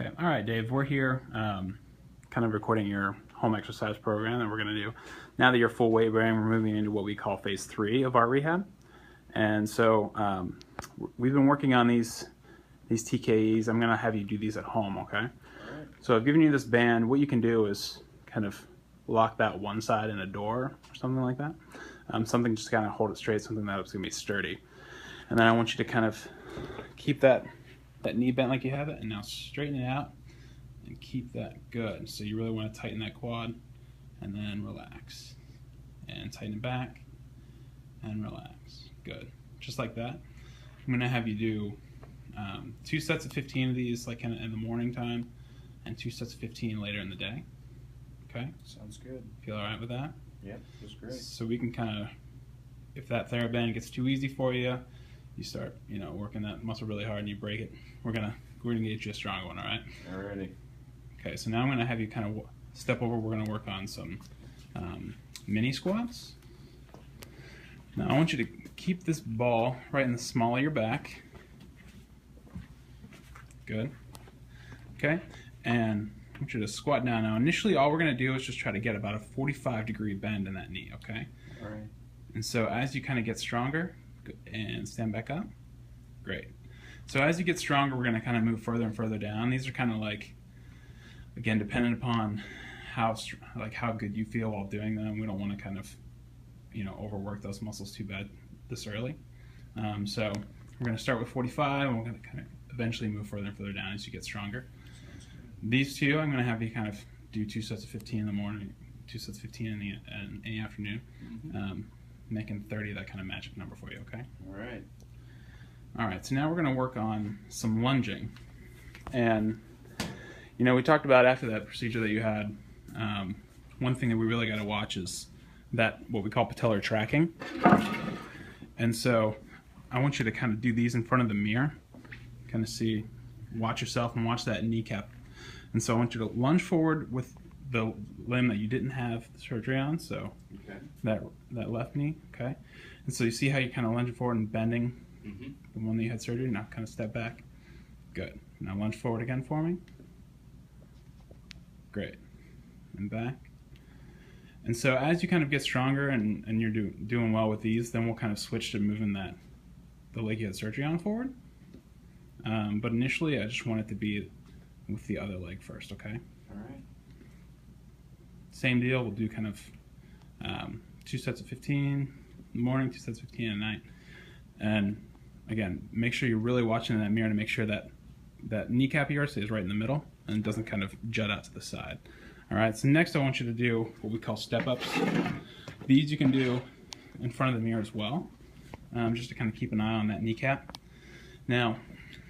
Okay, all right, Dave, we're here kind of recording your home exercise program that we're going to do. Now that you're full weight bearing, we're moving into what we call phase 3 of our rehab. And so we've been working on these TKEs. I'm going to have you do these at home, okay? All right. So I've given you this band. What you can do is kind of lock that one side in a door or something like that. Something just kind of hold it straight, something that's going to be sturdy. And then I want you to kind of keep that knee bent like you have it, and now straighten it out and keep that good. So you really want to tighten that quad and then relax and tighten it back and relax. Good, just like that. I'm going to have you do 2 sets of 15 of these, like in the morning time, and 2 sets of 15 later in the day. Okay? Sounds good. Feel all right with that? Yep, that's great. So we can kind of, if that TheraBand gets too easy for you, you start, working that muscle really hard and you break it. We're gonna get you a strong one, all right? Alrighty. Okay, so now I'm gonna have you kind of step over. We're gonna work on some mini squats. Now I want you to keep this ball right in the small of your back. Good. Okay, and I want you to squat down. Now initially all we're gonna do is just try to get about a 45-degree bend in that knee, okay? All right. And so as you kind of get stronger, and stand back up. Great. So as you get stronger, we're going to kind of move further and further down. These are kind of like, again, dependent upon how good you feel while doing them. We don't want to kind of, overwork those muscles too bad this early. So we're going to start with 45, and we're going to kind of eventually move further and further down as you get stronger. These two, I'm going to have you kind of do 2 sets of 15 in the morning, 2 sets of 15 in the afternoon. Mm-hmm. Making 30 that kind of magic number for you, okay? All right. All right, so now we're going to work on some lunging. And, we talked about after that procedure that you had, one thing that we really got to watch is that what we call patellar tracking. And so I want you to kind of do these in front of the mirror, kind of watch yourself and watch that kneecap. And so I want you to lunge forward with the limb that you didn't have surgery on, so okay. that left knee, okay? And so you see how you kind of lunge forward and bending the one that you had surgery, now kind of step back. Good. Now lunge forward again for me. Great. And back. And so as you kind of get stronger and you're doing well with these, then we'll kind of switch to moving the leg you had surgery on forward. But initially I just want it to be with the other leg first, okay? All right. Same deal, we'll do kind of 2 sets of 15 in the morning, 2 sets of 15 at night. And again, make sure you're really watching in that mirror to make sure that kneecap of yours stays right in the middle and it doesn't kind of jut out to the side. All right, so next I want you to do what we call step-ups. These you can do in front of the mirror as well, just to kind of keep an eye on that kneecap. Now,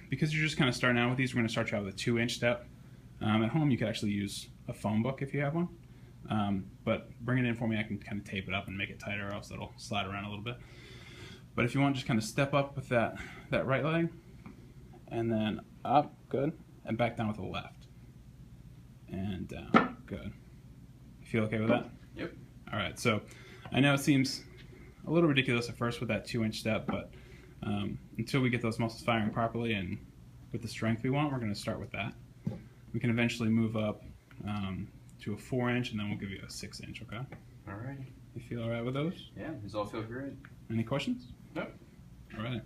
because you're just kind of starting out with these, we're going to start you out with a 2-inch step. At home, you could actually use a phone book if you have one. But bring it in for me, I can kind of tape it up and make it tighter, or else it'll slide around a little bit. But if you want, just kind of step up with that right leg, and then up, good, and back down with the left. And down, good. You feel okay with that? Yep. All right, so I know it seems a little ridiculous at first with that 2-inch step, but until we get those muscles firing properly and with the strength we want, we're going to start with that. We can eventually move up to a 4-inch, and then we'll give you a 6-inch, okay? All right. You feel all right with those? Yeah, these all feel great. Any questions? Nope. All right.